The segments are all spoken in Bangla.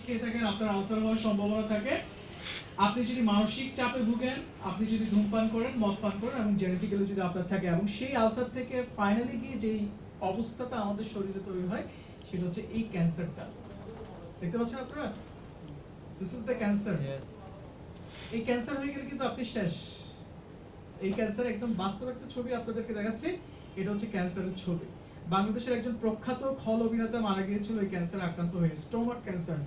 খেয়ে থাকেন আপনার আলসার হওয়ার সম্ভাবনা থাকে। আপনি যদি মানসিক চাপে ভুগেন, আপনি যদি ধূমপান করেন, মদ পান করেন এবং জেনেটিক্যালি যদি আপনার থাকে, এবং সেই আলসার থেকে ফাইনালি গিয়ে যেই অবস্থাটা আমাদের শরীরে তৈরি হয় সেটা হচ্ছে এই ক্যান্সারটা। দেখতে পাচ্ছেন আপনারা? This is the cancer. এই ক্যান্সার হয়ে গেলে কিন্তু আপনি শেষ। এই ক্যান্সার একদম বাস্তব একটা ছবি আপনাদেরকে দেখাচ্ছি। এটা হচ্ছে ক্যান্সারের ছবি। বাংলাদেশের একজন প্রখ্যাত খল অভিনেতা মারা গিয়েছিল এই ক্যান্সারে আক্রান্ত হয়ে, স্টোমাক ক্যান্সার।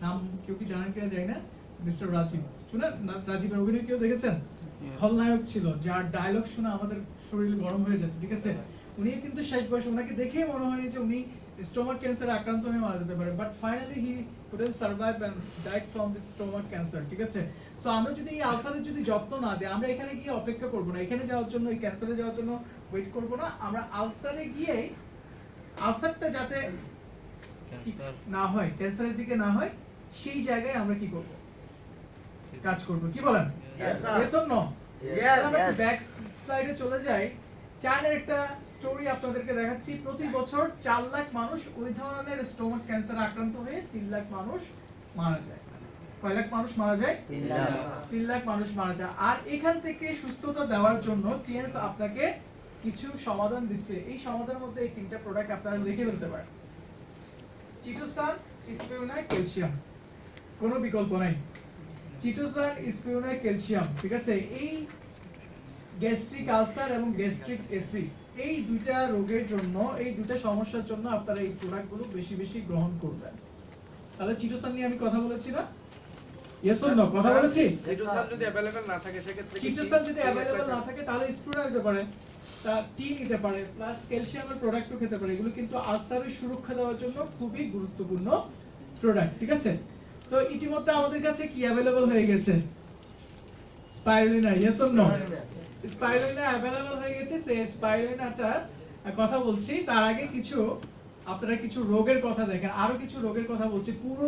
নাম কেউ কি জানেন কিনা জানি না, মিস্টার রাজীব। শুনেন রাজীবের অভিনয় কেউ দেখেছেন? খলনায়ক ছিল, যার ডায়লগ শুনে আমাদের শরীর গরম হয়ে যেত, ঠিক আছে? উনি কিন্তু শেষ বয়সে, ওনাকে দেখেই মনে হয় যে উনি স্টোমাক ক্যান্সারে আক্রান্ত হয়ে মারা যেতে পারে, but finally he couldn't survive and died from this stomach cancer, ঠিক আছে? সো আমরা যদি এই আলসারের যদি যত্ন না দিই, আমরা এখানে গিয়ে অপেক্ষা করব না, এখানে যাওয়ার জন্য, এই ক্যান্সারে যাওয়ার জন্য ওয়েট করব না, আমরা আলসারে গিয়ে আলসারটা যাতে না হয়, ক্যান্সারের দিকে না হয়, সেই জায়গায় আমরা কি করব? কাজ করব। কি বলেন? Yes or no? আমরা ব্যাক সাইডে চলে যাই। চায়নার একটা স্টোরি আপনাদেরকে দেখাচ্ছি। প্রতি বছর 4 লাখ মানুষ ওই ধরনের স্টোমাক ক্যান্সারে আক্রান্ত হয়ে 3 লাখ মানুষ মারা যায়। কয় লাখ মানুষ মারা যায়? 3 লাখ মানুষ মারা যায়। আর এখান থেকে সুস্থতা দেওয়ার জন্য টিএনস আপনাকে কিছু সমাধান দিচ্ছে। এই সমাধানের মধ্যে এই তিনটা প্রোডাক্ট আপনারা লিখে ফেলতে পারেন। চিটোসান, স্পিরুলিনা, ক্যালসিয়াম, কোনো বিকল্প নাই। চিটোসান, স্পিরুলিনা, ক্যালসিয়াম, ঠিক আছে? এই গ্যাস্ট্রিক আলসার এবং গ্যাস্ট্রিক অ্যাসিড, এই দুইটা রোগের জন্য, এই দুইটা সমস্যার জন্য আপনারা এই প্রোডাক্টগুলো বেশি বেশি গ্রহণ করবেন। তাহলে চিটোসান নিয়ে আমি কথা বলেছি না? Yes or no? কথা বলেছি। চিটোসান যদি अवेलेबल না থাকে সেক্ষেত্রে চিটোসান যদি अवेलेबल না থাকে তাহলে স্পিরুলিনা নিতে পারে, তা টি নিতে পারে, প্লাস ক্যালসিয়ামের প্রোডাক্টও খেতে পারে। এগুলো কিন্তু আলসারের সুরক্ষা দেওয়ার জন্য খুবই গুরুত্বপূর্ণ প্রোডাক্ট, ঠিক আছে? তো ইতিমধ্যে আমাদের কাছে কি अवेलेबल হয়ে গেছে? Spirulina. Yes or no? Spirulina available হয়ে গেছে। সেই স্পাইরুলিনাটার কথা বলছি, তার আগে কিছু আপনারা কিছু রোগের কথা দেখেন, আরো কিছু রোগের কথা বলছি। পুরো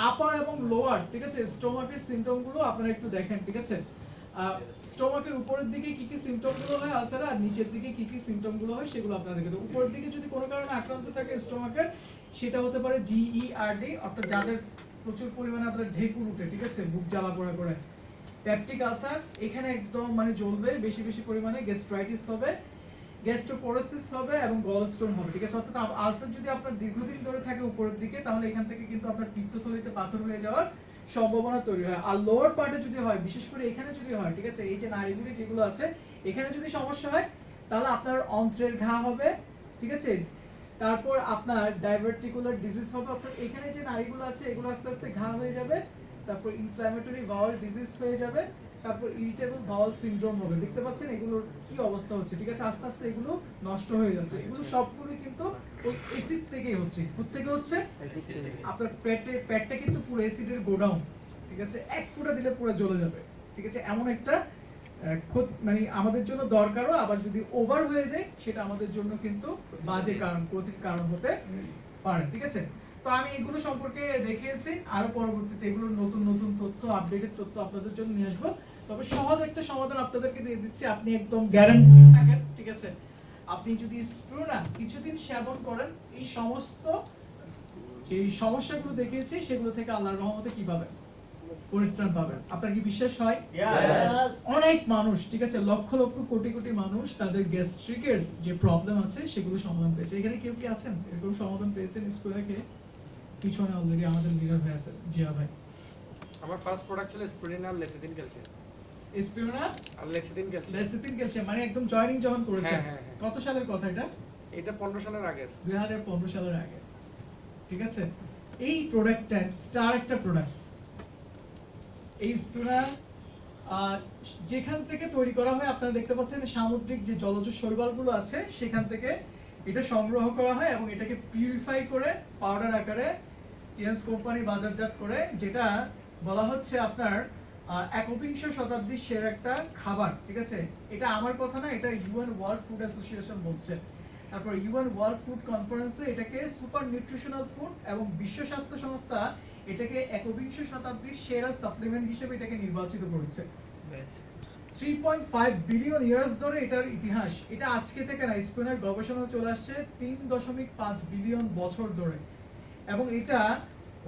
আপার এবং লোয়ার, ঠিক আছে, স্টোমাকের সিম্পটম গুলো আপনারা একটু দেখেন, ঠিক আছে? স্টোমাকের উপরের দিকে কি কি সিম্পটম গুলো হয় আলসারে, আর নিচের দিকে কি কি সিম্পটম গুলো হয় সেগুলো আপনারা দেখেন। উপরের দিকে যদি কোনো কারণে আক্রান্ত থাকে স্টোমাকের, সেটা হতে পারে জিইআরডি, অর্থাৎ যাদের প্রচুর পরিমাণে আপনাদের ঢেকুর উঠে, ঠিক আছে, বুক জ্বালা পোড়া করে। পেপটিক আলসার, এখানে একদম মানে জ্বলবে, বেশি বেশি পরিমাণে গ্যাস্ট্রাইটিস হবে, গ্যাস্ট্রোপোরোসিস হবে এবং গলস্টোন হবে, ঠিক আছে? অর্থাৎ আলসার যদি আপনার দীর্ঘদিন ধরে থাকে উপরের দিকে, তাহলে এখান থেকে কিন্তু আপনার পিত্তথলিতে পাথর হয়ে যাওয়ার সম্ভাবনা তৈরি হয়। আর লোয়ার পার্টে যদি হয়, বিশেষ করে এখানে যদি হয়, ঠিক আছে, এই যে নাড়িগুলি যেগুলো আছে এখানে যদি সমস্যা হয়, তাহলে আপনার অন্ত্রের ঘা হবে, ঠিক আছে? তারপর আপনার ডাইভার্টিকুলার ডিজিজ হবে, অর্থাৎ এখানে যে নাড়িগুলো আছে এগুলো আস্তে আস্তে ঘা হয়ে যাবে, তারপর ইনফ্ল্যামেটরি বাউল ডিজিজ হয়ে যাবে, তারপর ইরিটেবল বাউল সিনড্রোম হবে। দেখতে পাচ্ছেন এগুলোর কি অবস্থা হচ্ছে, ঠিক আছে? আস্তে আস্তে এগুলো নষ্ট হয়ে যাচ্ছে। এগুলো সবগুলো কিন্তু ওই অ্যাসিড থেকেই হচ্ছে। কোথা থেকে হচ্ছে? আপনার পেটটা কিন্তু পুরো অ্যাসিডের গোডাউন, ঠিক আছে? এক ফোঁটা দিলে পুরো জ্বলে যাবে, ঠিক আছে? এমন একটা মানে আমাদের জন্য দরকারও, আবার যদি ওভার হয়ে যায় সেটা আমাদের জন্য কিন্তু বাজে কারণ, ক্ষতির কারণ হতে পারে, ঠিক আছে? তো আমি এগুলো সম্পর্কে দেখিয়েছি, আরো পরবর্তীতে এগুলোর নতুন নতুন তথ্য, আপডেটেড তথ্য আপনাদের জন্য নিয়ে আসবো। তবে সহজ একটা সমাধান আপনাদেরকে দিয়ে দিচ্ছি, আপনি একদম গ্যারান্টি থাকেন, ঠিক আছে? আপনি যদি স্পিরুলিনা কিছুদিন সেবন করেন, এই সমস্ত যে সমস্যাগুলো দেখিয়েছি সেগুলো থেকে আল্লাহর রহমতে কি পাবেন? পরিত্রাণ পাবেন। আপনার কি বিশ্বাস হয়? অনেক মানুষ, ঠিক আছে, লক্ষ লক্ষ কোটি কোটি মানুষ তাদের গ্যাস্ট্রিকের যে প্রবলেম আছে সেগুলো সমাধান পেয়েছে। এখানে কেউ কি আছেন এরকম সমাধান পেয়েছেন? স্কুলে পিছনে অলরেডি আমাদের লিডার ভাই আছেন, জিয়া ভাই। আমার ফার্স্ট প্রোডাক্ট ছিল স্পিরুলিনা আর লেসিথিন ক্যালসিয়াম। স্পিরুলিনা আর লেসিথিন ক্যালসিয়াম। লেসিথিন ক্যালসিয়াম মানে একদম জয়েনিং যখন করেছেন। হ্যাঁ। কত সালের কথা এটা? এটা 15 সালের আগে। 2015 সালের আগে, ঠিক আছে? এই প্রোডাক্টটা স্টার একটা প্রোডাক্ট। এই স্পিরুলিনা যেখান থেকে তৈরি করা হয়, আপনারা দেখতে পাচ্ছেন সামুদ্রিক যে জলজ শৈবালগুলো আছে সেখান থেকে এটা সংগ্রহ করা হয় এবং এটাকে পিউরিফাই করে পাউডার আকারে টিএনস কোম্পানি বাজারজাত করে, যেটা বলা হচ্ছে আপনার 21শ শতাব্দীর সেরা একটা খাবার, ঠিক আছে? এটা আমার কথা না, এটা ইউএন ওয়ার্ল্ড ফুড অ্যাসোসিয়েশন বলছে। তারপর ইউএন ওয়ার্ল্ড ফুড কনফারেন্সে এটাকে সুপার নিউট্রিশনাল ফুড এবং বিশ্ব স্বাস্থ্য সংস্থা এটাকে 21শ শতাব্দীর সেরা সাপ্লিমেন্ট হিসেবে এটাকে নির্বাচিত করেছে। 3.5 বিলিয়ন ইয়ার্স ধরে এটার ইতিহাস। এটা আজকে থেকে না, স্পেনের গবেষণা চলে আসছে 3.5 বিলিয়ন বছর ধরে, এবং এটা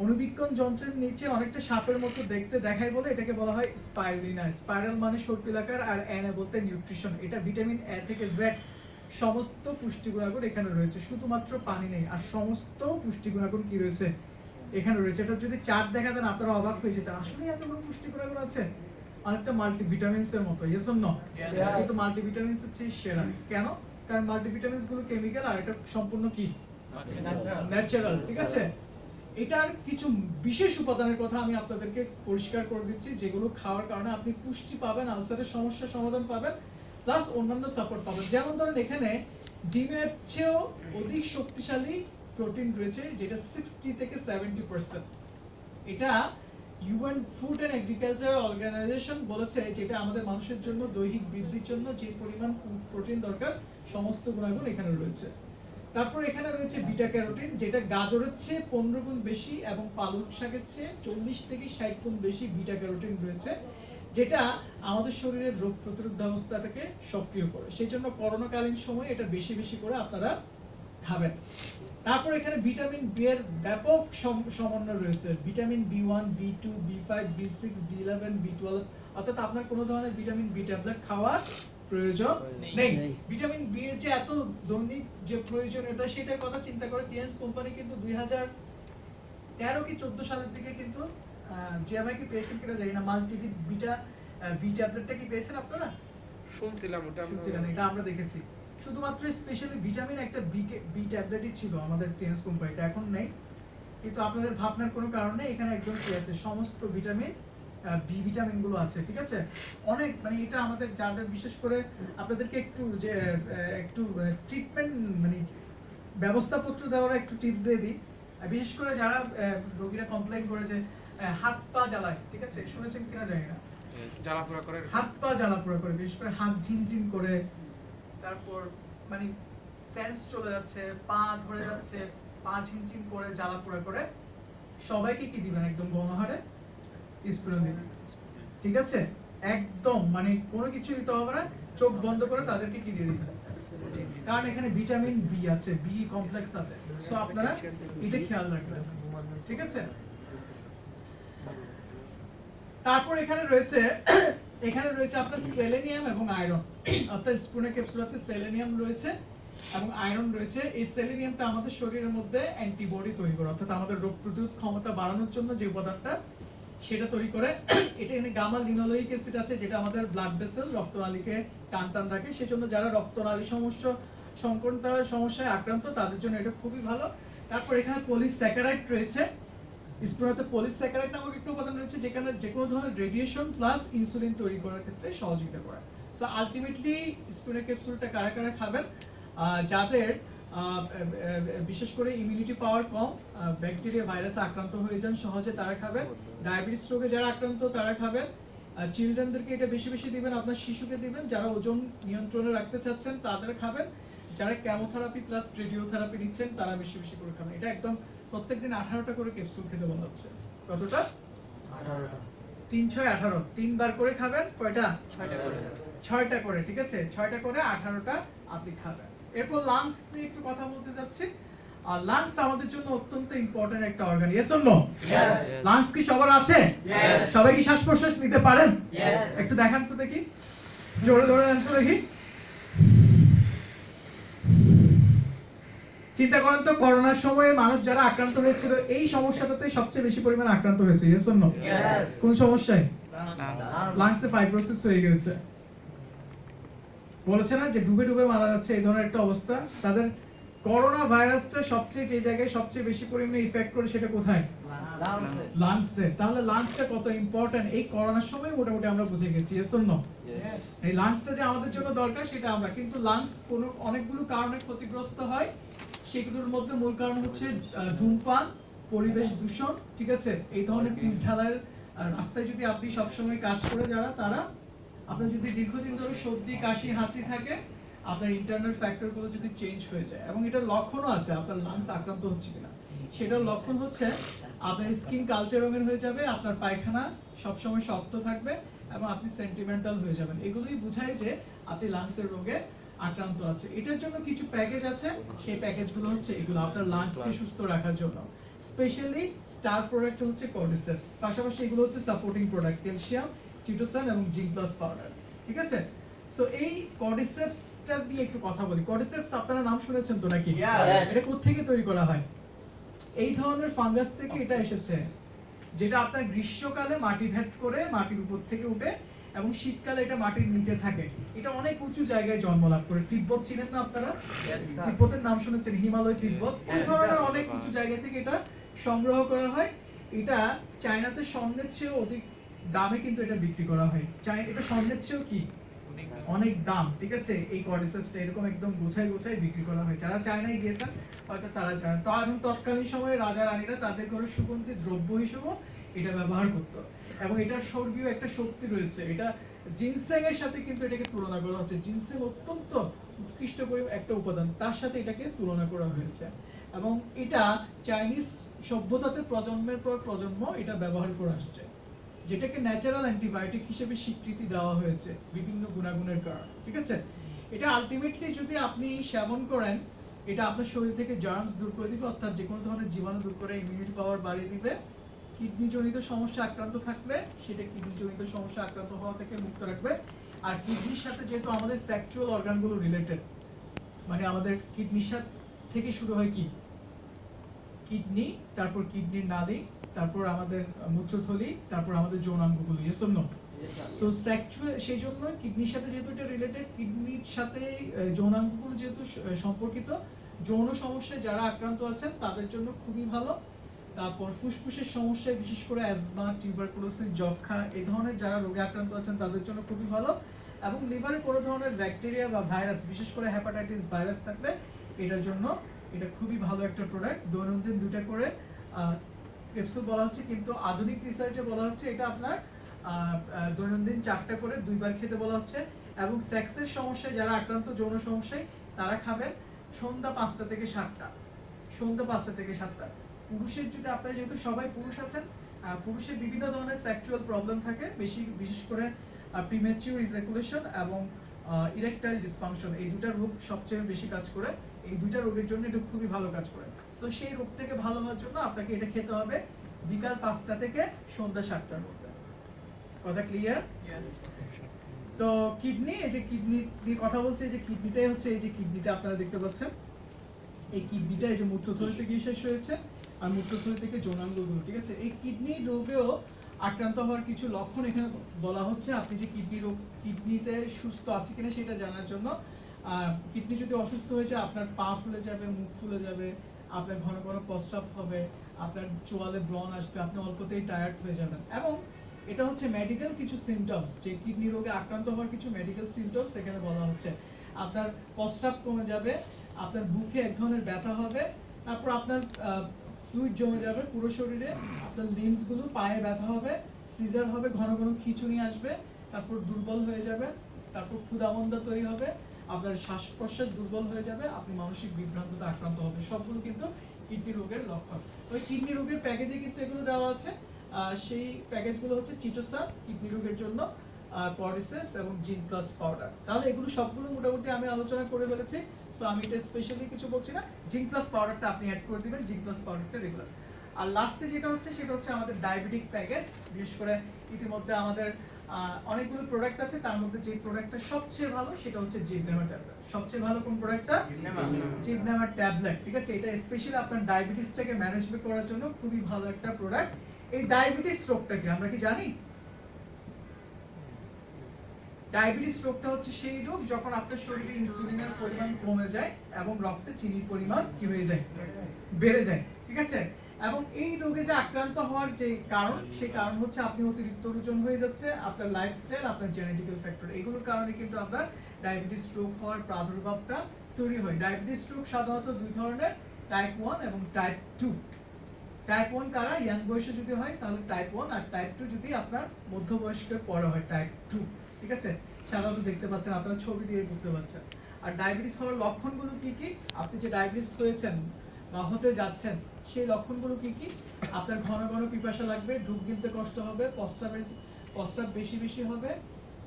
অনুবীক্ষণ যন্ত্রের নিচে অনেকটা সাপের মতো দেখতে দেখায় বলে এটাকে বলা হয় স্পাইরুলিনা। স্পাইরাল মানে সর্পিলাকার, আর এনা বলতে নিউট্রিশন। এটা ভিটামিন এ থেকে জেড সমস্ত পুষ্টি গুণাগুণ এখানে রয়েছে, শুধুমাত্র পানি নেই, আর সমস্ত পুষ্টি গুণাগুণ কি রয়েছে এখানে রয়েছে। এটা যদি চার্ট দেখাতেন আপনারা অবাক হয়ে যেতেন, আসলে এতগুলো পুষ্টি গুণাগুণ আছে, অনেকটা মাল্টিভিটামিনস এর মতো। Yes or no? কিন্তু মাল্টিভিটামিনস হচ্ছে সেরা। কেন? কারণ মাল্টিভিটামিনস গুলো কেমিক্যাল, আর এটা সম্পূর্ণ কি ন্যাচারাল। ঠিক আছে, এটার কিছু বিশেষ উপাদানের কথা আমি আপনাদেরকে পরিষ্কার করে দিচ্ছি, যেগুলো খাওয়ার কারণে আপনি পুষ্টি পাবেন, আলসারের সমস্যার সমাধান পাবেন, প্লাস অন্যান্য সাপোর্ট পাবেন। যেমন ধরেন এখানে ডিমের চেয়েও অধিক শক্তিশালী প্রোটিন রয়েছে, যেটা 60 থেকে 70%। এটা UN food and agriculture organization বলেছে যেটা আমাদের মানুষের জন্য দৈহিক বৃদ্ধির জন্য যে পরিমাণ প্রোটিন দরকার সমস্ত গুণাগুণ এখানে রয়েছে। তারপর এখানে রয়েছে বিটা ক্যারোটিন, যেটা গাজরের চেয়ে 15 গুণ বেশি এবং পালং শাকের চেয়ে 40 থেকে 60 গুণ বেশি বিটা ক্যারোটিন রয়েছে, যেটা আমাদের শরীরের রোগ প্রতিরোধ ব্যবস্থাটাকে সক্রিয় করে। সেই জন্য করোনাকালীন সময়ে এটা বেশি বেশি করে আপনারা খাবেন। তারপর এখানে ভিটামিন বি এর ব্যাপক সমন্বয় রয়েছে। ভিটামিন বি1, বি2, বি5, বি6, বি11, বি12, অর্থাৎ আপনার কোনো ধরনের ভিটামিন বি ট্যাবলেট খাওয়ার প্রয়োজন নেই। ভিটামিন বি এর যে এত দৈনিক যে প্রয়োজনীয়তা সেটার কথা চিন্তা করে টিএনএস কোম্পানি কিন্তু 2013 কি 14 সালের দিকে কিন্তু জিএমআই কি পেয়েছেন কিনা জানি না, মাল্টিভিট বিটা বি ট্যাবলেটটা কি পেয়েছেন আপনারা? শুনছিলাম ওটা এটা আমরা দেখেছি। শুধুমাত্র স্পেশালি ভিটামিন একটা বি ট্যাবলেটই ছিল আমাদের টিএনএস কোম্পানিতে, এখন নেই। কিন্তু আপনাদের ভাবনার কোনো কারণ নেই, এখানে একদম কি আছে, সমস্ত ভিটামিন বি ভিটামিন গুলো আছে। ঠিক আছে, অনেক মানে এটা আমাদের যাদের বিশেষ করে আপনাদেরকে একটু যে একটু ট্রিটমেন্ট মানে ব্যবস্থাপত্র দেওয়ার একটু টিপস দিয়ে দিই। বিশেষ করে যারা রোগীরা কমপ্লেইন করে যে হাত পা জ্বালায়, ঠিক আছে, শুনেছেন কিনা জানি না, জ্বালাপোড়া করে, হাত পা জ্বালাপোড়া করে, বিশেষ করে হাত ঝিনঝিন করে, তারপর মানে সেন্স চলে যাচ্ছে, পা ধরে যাচ্ছে, পা ঝিনঝিন করে, জ্বালাপোড়া করে, সবাইকে কি দিবেন? একদম গণহারে স্প্রে দিবেন। ঠিক আছে, একদম মানে কোনো কিছু দিতে হবে না, চোখ বন্ধ করে তাদেরকে কি দিয়ে দিবেন, কারণ এখানে ভিটামিন বি আছে, বি কমপ্লেক্স আছে। সো আপনারা এটা খেয়াল রাখবেন। ঠিক আছে, তারপর এখানে রয়েছে আপনার সেলেনিয়াম এবং আয়রন। অর্থাৎ স্পুনে ক্যাপসুলাতে সেলেনিয়াম রয়েছে এবং আয়রন রয়েছে। এই সেলেনিয়ামটা আমাদের শরীরের মধ্যে অ্যান্টিবডি তৈরি করে, অর্থাৎ আমাদের রোগ প্রতিরোধ ক্ষমতা বাড়ানোর জন্য যে উপাদানটা সেটা তৈরি করে। এটা এখানে গামা লিনোলেইক অ্যাসিড আছে, যেটা আমাদের ব্লাড ভেসেল রক্তনালীকে টান রাখে। সেজন্য যারা রক্তনালী সংকটতার সমস্যায় আক্রান্ত তাদের জন্য এটা খুবই ভালো। তারপর এখানে পলিস্যাকারাইড রয়েছে। স্পুনেতে পলিস্যাকারাইড নামক একটা উপাদান রয়েছে, যেখানে যে কোনো ধরনের রেডিয়েশন প্লাস ইনসুলিন তৈরি করার ক্ষেত্রে সহযোগিতা করে। সো আলটিমেটলি স্পুনে ক্যাপসুলটা কারা কারা খাবেন? যাদের বিশেষ করে ইমিউনিটি পাওয়ার কম, ব্যাকটেরিয়া ভাইরাসে আক্রান্ত হয়ে যান সহজে, তারা খাবেন। ডায়াবেটিস রোগে যারা আক্রান্ত তারা খাবেন। চিলড্রেনদেরকে এটা বেশি বেশি দিবেন, আপনার শিশুকে দিবেন। যারা ওজন নিয়ন্ত্রণে রাখতে চাচ্ছেন তাদের খাবেন। যারা কেমোথেরাপি প্লাস রেডিওথেরাপি নিচ্ছেন তারা বেশি বেশি করে খাবেন। এটা একদম প্রত্যেকদিন 18টা করে ক্যাপসুল খেতে বলা হচ্ছে। কতটা? 18টা। 3 6 18, 3 বার করে খাবেন। কয়টা? 6টা করে। ঠিক আছে, 6টা করে 18টা আপনি খাবেন। এরপর লাংস নিয়ে একটু কথা বলতে যাচ্ছি। আর লাংস আমাদের জন্য অত্যন্ত ইম্পর্টেন্ট একটা organ. Yes or no? Yes. Lungs কি সবার আছে? ইয়েস। সবাই কি শ্বাস প্রশ্বাস নিতে পারেন? ইয়েস। একটু দেখান তো দেখি, জোরে জোরে দেন তো দেখি। চিন্তা করেন তো, করোনার সময়ে মানুষ যারা আক্রান্ত হয়েছিল এই সমস্যাটাতে সবচেয়ে বেশি পরিমাণে আক্রান্ত হয়েছে। Yes or no? ইয়েস। কোন সমস্যায়? লাংসে ফাইব্রোসিস হয়ে গেছে। বলেছে না যে ডুবে ডুবে মারা যাচ্ছে, এই ধরনের একটা অবস্থা। তাদের করোনা ভাইরাসটা সবচেয়ে যে জায়গায় সবচেয়ে বেশি পরিমাণে ইফেক্ট করে সেটা কোথায়? লাংসে। তাহলে লাংসটা কত ইম্পর্টেন্ট এই করোনার সময় মোটামুটি আমরা বুঝে গেছি। Yes or no? এই লাংসটা যে আমাদের জন্য দরকার সেটা আমরা, কিন্তু লাংস কোনো অনেকগুলো কারণে ক্ষতিগ্রস্ত হয়। সেগুলোর মধ্যে মূল কারণ হচ্ছে ধূমপান, পরিবেশ দূষণ। ঠিক আছে, এই ধরনের পিচ ঢালার রাস্তায় যদি আপনি সবসময় কাজ করে তারা আপনার যদি দীর্ঘদিন ধরে সর্দি কাশি হাঁচি থাকে, আপনার ইন্টারনাল ফ্যাক্টর গুলো যদি চেঞ্জ হয়ে যায়, এবং এটার লক্ষণও আছে আপনার লাংস আক্রান্ত হচ্ছে কিনা। সেটার লক্ষণ হচ্ছে আপনার স্কিন কালচে রঙের হয়ে যাবে, আপনার পায়খানা সবসময় শক্ত থাকবে এবং আপনি সেন্টিমেন্টাল হয়ে যাবেন। এগুলোই বোঝায় যে আপনি লাংসের রোগে আক্রান্ত আছে। এটার জন্য কিছু প্যাকেজ আছে, সেই প্যাকেজগুলো হচ্ছে এগুলো আপনার লাংসকে সুস্থ রাখার জন্য। স্পেশালি স্টার প্রোডাক্ট হচ্ছে কর্ডিসেপস, পাশাপাশি এগুলো হচ্ছে সাপোর্টিং প্রোডাক্ট ক্যালসিয়াম, চিটোসান এবং জিঙ্ক প্লাস পাউডার। ঠিক আছে, সো এই কর্ডিসেপসটা নিয়ে একটু কথা বলি। কর্ডিসেপস আপনারা নাম শুনেছেন তো নাকি? এটা কোথা থেকে তৈরি করা হয়? এই ধরনের ফাঙ্গাস থেকে এটা এসেছে, যেটা আপনার গ্রীষ্মকালে মাটি ভেদ করে মাটির উপর থেকে উঠে এবং শীতকালে এটা মাটির নিচে থাকে। এটা অনেক উঁচু জায়গায় জন্ম লাভ করে। তিব্বত চিনেন না আপনারা? তিব্বতের নাম শুনেছেন, হিমালয় তিব্বত, ওই ধরনের অনেক উঁচু জায়গা থেকে এটা সংগ্রহ করা হয়। এটা চায়নাতে স্বর্ণের চেয়েও অধিক দামে কিন্তু এটা বিক্রি করা হয়। এটা স্বর্ণের চেয়েও কি অনেক দাম। ঠিক আছে, এই কর্ডিসেপসটা এরকম একদম গোছায় গোছায় বিক্রি করা হয়। যারা চায়নায় গিয়েছেন হয়তো তারা জানেন। তো এবং তৎকালীন সময়ে রাজা রানীরা তাদের ঘরে সুগন্ধি দ্রব্য হিসেবেও এটা ব্যবহার করত, এবং এটার স্বর্গীয় একটা শক্তি রয়েছে। এটা জিনসেং এর সাথে কিন্তু এটাকে তুলনা করা হচ্ছে। জিনসেং অত্যন্ত উৎকৃষ্ট একটা উপাদান, তার সাথে এটাকে তুলনা করা হয়েছে। এবং এটা চাইনিজ সভ্যতাতে প্রজন্মের পর প্রজন্ম এটা ব্যবহার করে আসছে, যেটাকে ন্যাচারাল অ্যান্টিবায়োটিক হিসেবে স্বীকৃতি দেওয়া হয়েছে বিভিন্ন গুণাগুণের কারণে। ঠিক আছে, এটা আলটিমেটলি যদি আপনি সেবন করেন, এটা আপনার শরীর থেকে জার্মস দূর করে দিবে, অর্থাৎ যে কোনো ধরনের জীবাণু দূর করে ইমিউনিটি পাওয়ার বাড়িয়ে দিবে। কিডনি জনিত সমস্যা আক্রান্ত থাকলে সেটা কিডনি জনিত সমস্যা আক্রান্ত হওয়া থেকে মুক্ত রাখবে। আর কিডনির সাথে যেহেতু আমাদের সেক্সুয়াল অর্গানগুলো রিলেটেড, মানে আমাদের কিডনির সাথে থেকে শুরু হয় কি, কিডনি, তারপর কিডনির নালী, তারপর আমাদের মূত্রথলি, তারপর আমাদের যৌনাঙ্গগুলো। Yes or no? So sexual, সেই জন্য কিডনির সাথে যেহেতু এটা রিলেটেড, কিডনির সাথে যৌনাঙ্গগুলো যেহেতু সম্পর্কিত, যৌন সমস্যায় যারা আক্রান্ত আছেন তাদের জন্য খুবই ভালো। তারপর ফুসফুসের সমস্যায়, বিশেষ করে অ্যাজমা, টিউবারকুলোসিস, যক্ষ্মা এই ধরনের যারা রোগে আক্রান্ত আছেন তাদের জন্য খুবই ভালো। এবং লিভারে কোনো ধরনের ব্যাকটেরিয়া বা ভাইরাস, বিশেষ করে হেপাটাইটিস ভাইরাস থাকলে এটার জন্য এটা খুবই ভালো একটা প্রোডাক্ট। দৈনন্দিন 2টা করে ক্যাপসুল বলা হচ্ছে, কিন্তু আধুনিক রিসার্চে বলা হচ্ছে এটা আপনার দৈনন্দিন 4টা করে 2বার খেতে বলা হচ্ছে। এবং সেক্সের সমস্যায় যারা আক্রান্ত, যৌন সমস্যায়, তারা খাবেন সন্ধ্যা 5টা থেকে 7টা, সন্ধ্যা 5টা থেকে 7টা। পুরুষের যদি, আপনারা যেহেতু সবাই পুরুষ আছেন, পুরুষের বিভিন্ন ধরনের সেক্সুয়াল প্রবলেম থাকে, বিশেষ করে প্রিম্যাচিউর ইজাকুলেশন এবং ইরেকটাইল ডিসফাংশন, এই 2টা রোগ সবচেয়ে বেশি কাজ করে। এই 2টা রোগের জন্য এটা খুবই ভালো কাজ করে। তো সেই রোগ থেকে ভালো হওয়ার জন্য আপনাকে এটা খেতে হবে বিকাল 5টা থেকে সন্ধ্যা 7টার মধ্যে। কথা ক্লিয়ার? তো কিডনি, এই যে কিডনি নিয়ে কথা বলছে, এই যে কিডনিটাই হচ্ছে, এই যে কিডনিটা আপনারা দেখতে পাচ্ছেন, এই কিডনিটা এই যে মূত্রথলিতে গিয়ে শেষ হয়েছে, আর মূত্রথলি থেকে যৌনাঙ্গগুলো। ঠিক আছে, এই কিডনি রোগেও আক্রান্ত হওয়ার কিছু লক্ষণ এখানে বলা হচ্ছে। আপনি যে কিডনিতে সুস্থ আছে কিনা সেটা জানার জন্য, কিডনি যদি অসুস্থ হয়ে যায়, আপনার পা ফুলে যাবে, মুখ ফুলে যাবে, আপনার ঘন ঘন প্রস্রাব হবে, আপনার চোয়ালে ব্রণ আসবে, আপনি অল্পতেই টায়ার্ড হয়ে যাবেন। এবং এটা হচ্ছে মেডিকেল কিছু সিমটমস, যে কিডনি রোগে আক্রান্ত হওয়ার কিছু মেডিকেল সিমটমস এখানে বলা হচ্ছে। আপনার প্রস্রাব কমে যাবে, আপনার বুকে এক ধরনের ব্যথা হবে, তারপর আপনার ফ্লুইড জমে যাবে পুরো শরীরে, আপনার লিম্বস গুলো, পায়ে ব্যথা হবে, সিজার হবে, ঘন ঘন খিঁচুনি আসবে, তারপর দুর্বল হয়ে যাবে, তারপর ক্ষুধামন্দা তৈরি হবে, আপনার শ্বাস প্রশ্বাস দুর্বল হয়ে যাবে, আপনি মানসিক বিভ্রান্তিতে আক্রান্ত হবে। সবগুলো কিন্তু কিডনি রোগের লক্ষণ। ওই কিডনি রোগের প্যাকেজে কিন্তু এগুলো দেওয়া আছে। সেই প্যাকেজগুলো হচ্ছে চিটোসান কিডনি রোগের জন্য, কর্ডিসেপস এবং জিঙ্ক প্লাস পাউডার। তাহলে এগুলো সবগুলো মোটামুটি আমি আলোচনা করে ফেলেছি, সো আমি এটা স্পেশালি কিছু বলছি না। জিঙ্ক প্লাস পাউডারটা আপনি অ্যাড করে দিবেন, জিঙ্ক প্লাস পাউডারটা রেগুলার। আর লাস্টে যেটা হচ্ছে সেটা হচ্ছে আমাদের ডায়াবেটিক প্যাকেজ। বিশেষ করে ইতিমধ্যে আমাদের অনেকগুলো প্রোডাক্ট আছে, তার মধ্যে যে প্রোডাক্টটা সবচেয়ে ভালো সেটা হচ্ছে জিবনেমা ট্যাবলেট। সবচেয়ে ভালো কোন প্রোডাক্টটা? জিবনেমা ট্যাবলেট। ঠিক আছে, এটা স্পেশালি আপনার ডায়াবেটিসটাকে ম্যানেজমেন্ট করার জন্য খুবই ভালো একটা প্রোডাক্ট। এই ডায়াবেটিস রোগটাকে আমরা কি জানি? ডায়াবেটিস রোগটা হচ্ছে সেই রোগ যখন আপনার শরীরে ইনসুলিনের পরিমাণ কমে যায় এবং রক্তে চিনির পরিমাণ কি হয়ে যায়? বেড়ে যায়। ঠিক আছে, এবং এই রোগে যে আক্রান্ত হওয়ার যে কারণ, সেই কারণ হচ্ছে আপনি অতিরিক্ত ওজন হয়ে যাচ্ছে, আপনার লাইফস্টাইল, আপনার জেনেটিক্যাল ফ্যাক্টর, এগুলোর কারণে কিন্তু আপনার ডায়াবেটিস রোগ হওয়ার প্রাদুর্ভাবটা তৈরি হয়। ডায়াবেটিস রোগ সাধারণত 2 ধরনের, টাইপ 1 এবং টাইপ 2। টাইপ 1 কারা? ইয়াং বয়সে যদি হয় তাহলে টাইপ 1, আর টাইপ 2 যদি আপনার মধ্যবয়স্কের পরে হয়, টাইপ 2। ঠিক আছে, সাধারণত দেখতে পাচ্ছেন, আপনারা ছবি দিয়ে বুঝতে পারছেন। আর ডায়াবেটিস হওয়ার লক্ষণগুলো কি কি? আপনি যে ডায়াবেটিস হয়েছেন বা হতে যাচ্ছেন, সেই লক্ষণগুলো কি কি? আপনার ঘন ঘন পিপাসা লাগবে, ঢুক গিলতে কষ্ট হবে, প্রস্রাব বেশি বেশি হবে,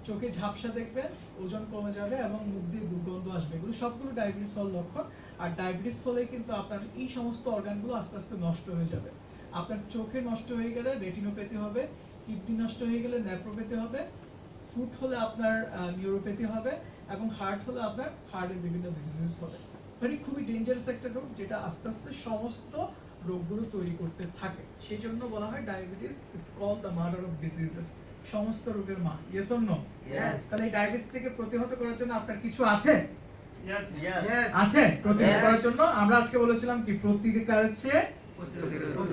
চোখে ঝাপসা দেখবেন, ওজন কমে যাবে এবং মুখ দিয়ে দুর্গন্ধ আসবে। এগুলো সবগুলো ডায়াবেটিস হওয়ার লক্ষণ। আর ডায়াবেটিস হলে কিন্তু আপনার এই সমস্ত অর্গানগুলো আস্তে আস্তে নষ্ট হয়ে যাবে। আপনার চোখে নষ্ট হয়ে গেলে রেটিনোপ্যাথি হবে, কিডনি নষ্ট হয়ে গেলে নেফ্রোপ্যাথি হবে, ফুট হলে আপনার নিউরোপ্যাথি হবে, এবং হার্ট হলে আপনার হার্টের বিভিন্ন ডিজিজ হবে। মানে খুবই ডেঞ্জারাস একটা রোগ, যেটা আস্তে আস্তে সমস্ত রোগগুলো তৈরি করতে থাকে। সেই জন্য বলা হয় diabetes is called the mother of diseases, সমস্ত রোগের মা। Yes or no? তাহলে এই ডায়াবেটিসকে প্রতিহত করার জন্য আপনার কিছু আছে? আছে প্রতিরোধ করার জন্য। আমরা আজকে বলেছিলাম কি প্রতিকারের চেয়ে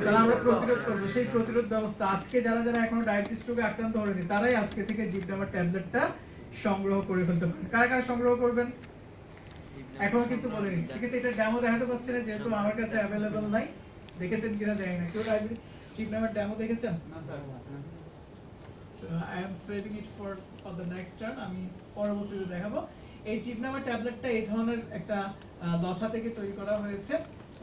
তাহলে আমরা প্রতিরোধ করব। সেই প্রতিরোধ ব্যবস্থা আজকে যারা যারা এখনো ডায়াবেটিস রোগে আক্রান্ত হয়নি তারাই আজকে থেকে জিপডামার ট্যাবলেটটা সংগ্রহ করে ফেলতে পারেন। কারা কারা সংগ্রহ করবেন এখনো কিন্তু বলেনি, ঠিক আছে? এটা ডেমো দেখাতে পাচ্ছি না যেহেতু আমার কাছে অ্যাভেলেবল নাই। দেখেছেন কিনা জানি না, কেউ ডায়াবেটিস জিপডামার ডেমো দেখেছেন? So I am saving it for the next turn. আমি পরবর্তীতে দেখাবো। এই জিপনামা ট্যাবলেটটা এই ধরনের একটা লতা থেকে তৈরি করা হয়েছে।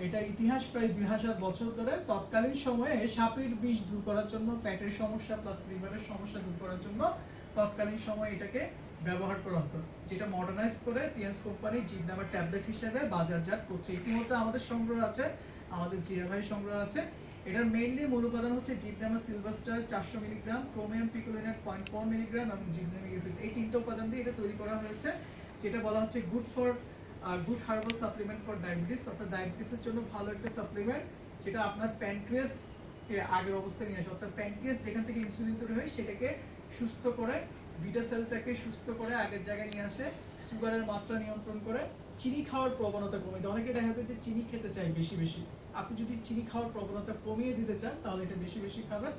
এটা ইতিহাস প্রায় 2000 বছর ধরে। তৎকালীন সময়ে সাপের বিষ দূর করার জন্য, পেটের সমস্যা প্লাস লিভারের সমস্যা দূর করার জন্য তৎকালীন সময়ে এটাকে ব্যবহার করা হতো, যেটা মডার্নাইজ করে টিএনস কোম্পানি জিপনামা ট্যাবলেট হিসেবে বাজারজাত করছে। ইতিমধ্যে আমাদের সংগ্রহ আছে, আমাদের জিয়া ভাই সংগ্রহ আছে। এটার মেইনলি মূল উপাদান হচ্ছে জিপনামা সিলভাস্টার 400 মিলিগ্রাম, ক্রোমিয়াম পিকোলিনেট 0.4 মিলিগ্রাম এবং জিপনামিক অ্যাসিড। এই তিনটা উপাদান দিয়ে এটা তৈরি করা হয়েছে, যেটা বলা হচ্ছে good herbal supplement for diabetes, অর্থাৎ ডায়াবেটিসের জন্য ভালো একটা সাপ্লিমেন্ট, যেটা আপনার প্যানক্রিয়াস কে আগের অবস্থায় নিয়ে আসে। অর্থাৎ প্যানক্রিয়াস যেখান থেকে ইনসুলিন তৈরি হয় সেটাকে সুস্থ করে, বিটা সেলটাকে সুস্থ করে আগের জায়গায় নিয়ে আসে, সুগারের মাত্রা নিয়ন্ত্রণ করে, চিনি খাওয়ার প্রবণতা কমিয়ে দেয়। অনেকে দেখা যায় যে চিনি খেতে চায় বেশি বেশি। আপনি যদি চিনি খাওয়ার প্রবণতা কমিয়ে দিতে চান তাহলে এটা বেশি বেশি খাবেন।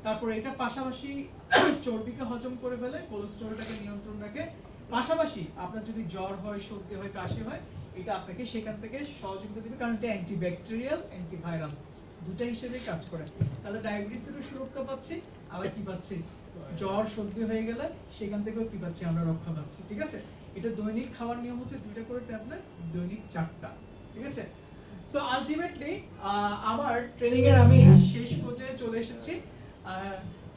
তারপরে এটা পাশাপাশি চর্বিকে হজম করে ফেলে, কোলেস্টেরলটাকে নিয়ন্ত্রণ রাখে। পাশাপাশি আপনার যদি জ্বর হয়, সর্দি হয়, কাশি হয়, এটা আপনাকে সেখান থেকে সহযোগিতা দিবে, কারণ এটা অ্যান্টিব্যাকটেরিয়াল, অ্যান্টিভাইরাল দুটো হিসেবে কাজ করে। তাহলে ডায়াবেটিসেরও সুরক্ষা পাচ্ছি, আবার কি পাচ্ছি, জ্বর সর্দি হয়ে গেলে সেখান থেকেও কি পাচ্ছি, আমরা রক্ষা পাচ্ছি। ঠিক আছে? এটা দৈনিক খাওয়ার নিয়ম হচ্ছে 2টা করে ট্যাবলেট, দৈনিক 4টা। ঠিক আছে? সো আলটিমেটলি আমার ট্রেনিং এর আমি শেষ পর্যায়ে চলে এসেছি।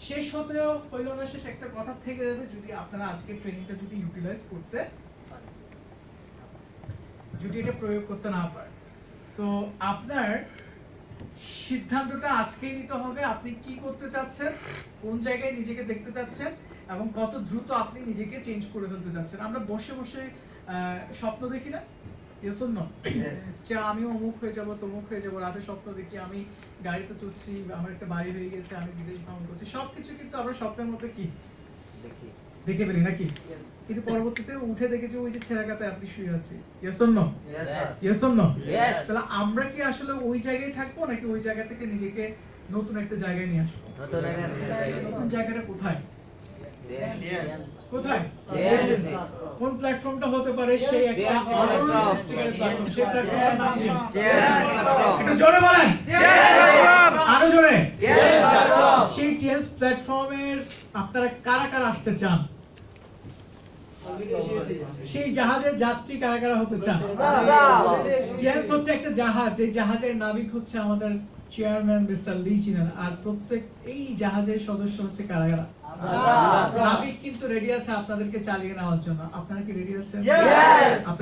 শেষ হতেও হইল না শেষ, একটা কথা থেকে যাবে যদি আপনারা আজকে ট্রেনিংটা যদি ইউটিলাইজ করতে, যদি এটা প্রয়োগ করতে না পারেন। সো আপনার সিদ্ধান্তটা আজকেই নিতে হবে, আপনি কি করতে চাচ্ছেন, কোন জায়গায় নিজেকে দেখতে চাচ্ছেন, এবং কত দ্রুত আপনি নিজেকে চেঞ্জ করে ফেলতে চাচ্ছেন। আমরা বসে বসে স্বপ্ন দেখি না? Yes or no? যে আমি অমুক হয়ে যাব, তমুক হয়ে যাব, রাতে স্বপ্ন দেখি আমি গাড়িতে চলছি, আমার একটা বাড়ি হয়ে গেছে, আমি বিদেশ ভ্রমণ করছি, সবকিছু কিন্তু আমরা স্বপ্নের মধ্যে কি দেখে ফেলি নাকি? কিন্তু পরবর্তীতে উঠে দেখেছি ওই যে ছেঁড়াকাতে আপনি শুয়ে আছি। Yes or no? Yes or no? তাহলে আমরা কি আসলে ওই জায়গায় থাকবো নাকি ওই জায়গা থেকে নিজেকে নতুন একটা জায়গায় নিয়ে আসবো? নতুন জায়গাটা কোথায়? কোথায়? কোন প্ল্যাটফর্মটা হতে পারে? সেই একটা অটোনমাস প্ল্যাটফর্ম, সেই প্ল্যাটফর্মের নাম কি? একটু জোরে বলেন, আরো জোরে। সেই টিএনস প্ল্যাটফর্মের আপনারা কারা কারা আসতে চান? সেই জাহাজের যাত্রী কারা কারা হতে চান? টিএনস হচ্ছে একটা জাহাজ, এই জাহাজের নাবিক হচ্ছে আমাদের চেয়ারম্যান মিস্টার লি চিনেন। আর প্রত্যেক এই জাহাজের সদস্য হচ্ছে কারা কারা? নাবিক কিন্তু রেডি আছে আপনাদেরকে চালিয়ে নেওয়ার জন্য। আপনারা কি রেডি আছেন?